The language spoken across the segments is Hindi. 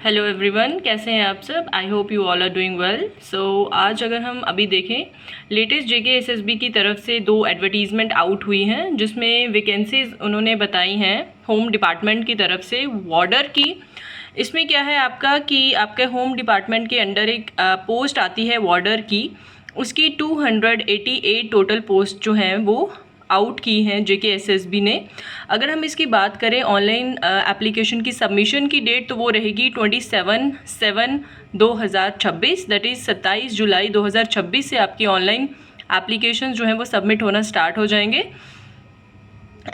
हेलो एवरीवन, कैसे हैं आप सब। I hope you all are doing well. So आज अगर हम अभी देखें, लेटेस्ट जेके एसएसबी की तरफ से 2 एडवर्टीज़मेंट आउट हुई हैं जिसमें वैकेंसीज उन्होंने बताई हैं होम डिपार्टमेंट की तरफ से वार्डर की। इसमें क्या है आपका कि आपके होम डिपार्टमेंट के अंडर एक पोस्ट आती है वार्डर की, उसकी 288 टोटल पोस्ट जो हैं वो आउट की हैं जेके एसएसबी ने। अगर हम इसकी बात करें ऑनलाइन एप्लीकेशन की सबमिशन की डेट, तो वो रहेगी 27/7/2026, दैट इज़ 27 जुलाई 2026 से आपकी ऑनलाइन एप्लीकेशन जो हैं वो सबमिट होना स्टार्ट हो जाएंगे।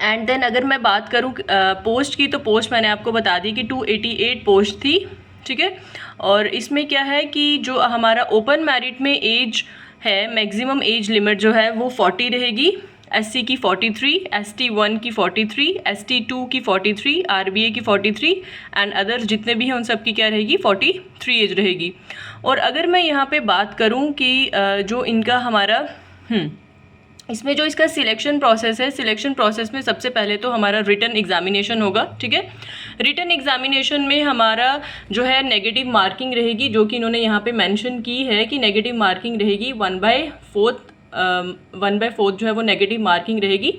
एंड देन अगर मैं बात करूँ पोस्ट की, तो पोस्ट मैंने आपको बता दी कि 288 पोस्ट थी, ठीक है। और इसमें क्या है कि जो हमारा ओपन मेरिट में एज है, मैक्सिमम एज लिमिट जो है वो 40 रहेगी। SC की 43, ST1 की 43, ST2 की 43, RBA की 43 एंड अदर जितने भी हैं उन सब की क्या रहेगी 43 एज रहेगी। और अगर मैं यहाँ पे बात करूँ कि जो इनका हमारा इसमें जो इसका सिलेक्शन प्रोसेस है, सिलेक्शन प्रोसेस में सबसे पहले तो हमारा रिटन एग्जामिनेशन होगा, ठीक है। रिटन एग्जामिनेशन में हमारा जो है नेगेटिव मार्किंग रहेगी, जो कि इन्होंने यहाँ पे मेंशन की है कि नेगेटिव मार्किंग रहेगी 1/4 जो है वो नेगेटिव मार्किंग रहेगी।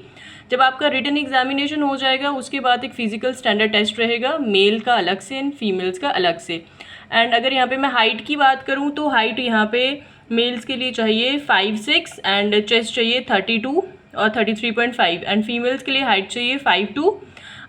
जब आपका रिटन एग्जामिनेशन हो जाएगा उसके बाद एक फिजिकल स्टैंडर्ड टेस्ट रहेगा, मेल का अलग से एंड फीमेल्स का अलग से। एंड अगर यहाँ पे मैं हाइट की बात करूँ तो हाइट यहाँ पे मेल्स के लिए चाहिए 5'6" एंड चेस्ट चाहिए 32 और 33.5 एंड फीमेल्स के लिए हाइट चाहिए 5'2".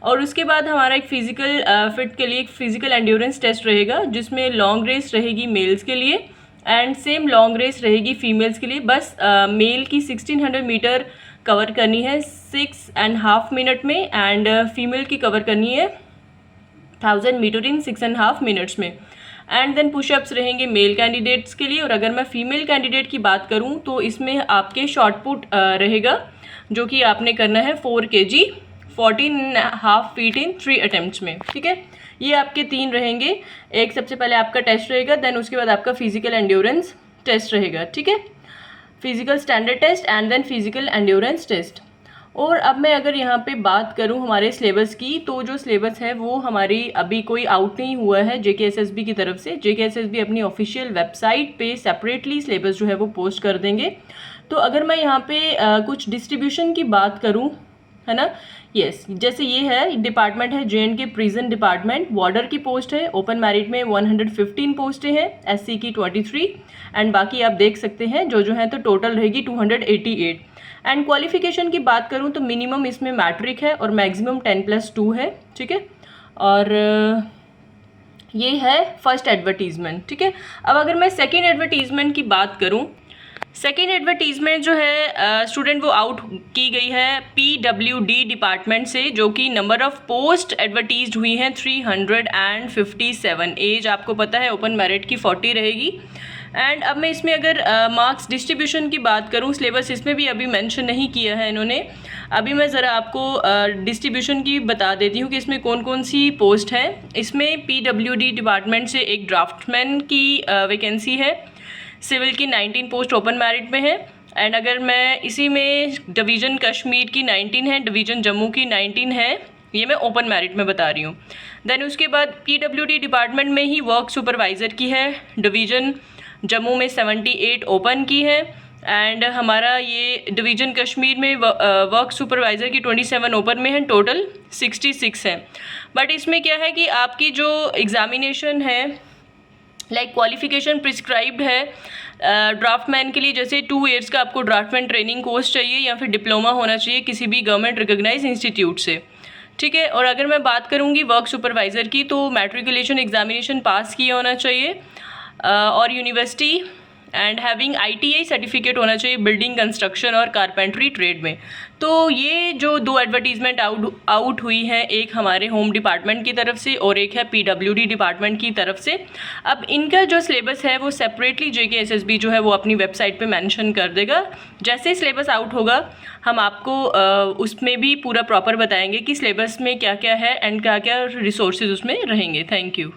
और उसके बाद हमारा एक फिजिकल फिट के लिए एक फिजिकल एंड्योरेंस टेस्ट रहेगा जिसमें लॉन्ग रेस रहेगी मेल्स के लिए एंड सेम लॉन्ग रेस रहेगी फीमेल्स के लिए। बस मेल की 1600 मीटर कवर करनी है 6.5 मिनट में एंड फीमेल की कवर करनी है 1000 मीटर इन 6.5 मिनट्स में। एंड देन पुशअप्स रहेंगे मेल कैंडिडेट्स के लिए। और अगर मैं फीमेल कैंडिडेट की बात करूं तो इसमें आपके शॉर्ट पुट रहेगा, जो कि आपने करना है 4 kg 14.5 फीट इन 3 अटेम्प्ट्स में, ठीक है। ये आपके 3 रहेंगे। एक सबसे पहले आपका टेस्ट रहेगा, देन उसके बाद आपका फिजिकल एंड्योरेंस टेस्ट रहेगा, ठीक है। Physical standard test and then physical endurance test. और अब मैं अगर यहाँ पे बात करूँ हमारे सिलेबस की, तो जो सिलेबस है वो हमारी अभी कोई आउट नहीं हुआ है जेके एसएसबी की तरफ से। जेके एसएसबी अपनी ऑफिशियल वेबसाइट पे सेपरेटली सिलेबस जो है वो पोस्ट कर देंगे। तो अगर मैं यहाँ पे कुछ डिस्ट्रीब्यूशन की बात करूँ, है ना, यस, जैसे ये है डिपार्टमेंट है JNK प्रिजन डिपार्टमेंट, वार्डर की पोस्ट है, ओपन मेरिट में 115 पोस्टें हैं, SC की 23 एंड बाकी आप देख सकते हैं जो है, तो टोटल रहेगी 288। एंड क्वालिफिकेशन की बात करूं तो मिनिमम इसमें मैट्रिक है और मैक्सिमम 10+2 है, ठीक है। और ये है फर्स्ट एडवर्टीज़मेंट, ठीक है। अब अगर मैं सेकेंड एडवर्टीज़मेंट की बात करूं, सेकेंड एडवर्टीज़मेंट जो है स्टूडेंट वो आउट की गई है PWD डिपार्टमेंट से, जो कि नंबर ऑफ पोस्ट एडवर्टीज हुई हैं 357। एज आपको पता है ओपन मेरिट की 40 रहेगी। एंड अब मैं इसमें अगर मार्क्स डिस्ट्रीब्यूशन की बात करूं, सिलेबस इसमें भी अभी मेंशन नहीं किया है इन्होंने। अभी मैं ज़रा आपको डिस्ट्रीब्यूशन की बता देती हूँ कि इसमें कौन कौन सी पोस्ट है। इसमें PWD डिपार्टमेंट से एक ड्राफ्टमैन की वैकेंसी है, सिविल की 19 पोस्ट ओपन मेरिट में है। एंड अगर मैं इसी में डिवीज़न कश्मीर की 19 है, डिवीज़न जम्मू की 19 है, ये मैं ओपन मेरिट में बता रही हूँ। देन उसके बाद PWD डिपार्टमेंट में ही वर्क सुपरवाइज़र की है, डिवीज़न जम्मू में 78 ओपन की है। एंड हमारा ये डिवीज़न कश्मीर में वर्क सुपरवाइज़र की 27 ओपन में है, टोटल 66 है। बट इसमें क्या है कि आपकी जो एग्ज़ामिनेशन है, लाइक क्वालिफिकेशन प्रिस्क्राइब्ड है ड्राफ्टमैन के लिए, जैसे 2 ईयर्स का आपको ड्राफ्टमैन ट्रेनिंग कोर्स चाहिए या फिर डिप्लोमा होना चाहिए किसी भी गवर्नमेंट रिकॉग्नाइज इंस्टीट्यूट से, ठीक है। और अगर मैं बात करूँगी वर्क सुपरवाइज़र की, तो मैट्रिकुलेशन एग्जामिनेशन पास किया होना चाहिए और university and having ITI certificate होना चाहिए बिल्डिंग कंस्ट्रक्शन और कारपेंट्री ट्रेड में। तो ये जो 2 एडवर्टीज़मेंट आउट हुई हैं, एक हमारे होम डिपार्टमेंट की तरफ से और एक है PWD डिपार्टमेंट की तरफ से। अब इनका जो सिलेबस है वो सेपरेटली जेके एसएसबी जो है वो अपनी वेबसाइट पे मेंशन कर देगा। जैसे ही सिलेबस आउट होगा हम आपको उसमें भी पूरा प्रॉपर बताएंगे कि सिलेबस में क्या क्या है एंड क्या क्या रिसोर्सेज उसमें रहेंगे। Thank you.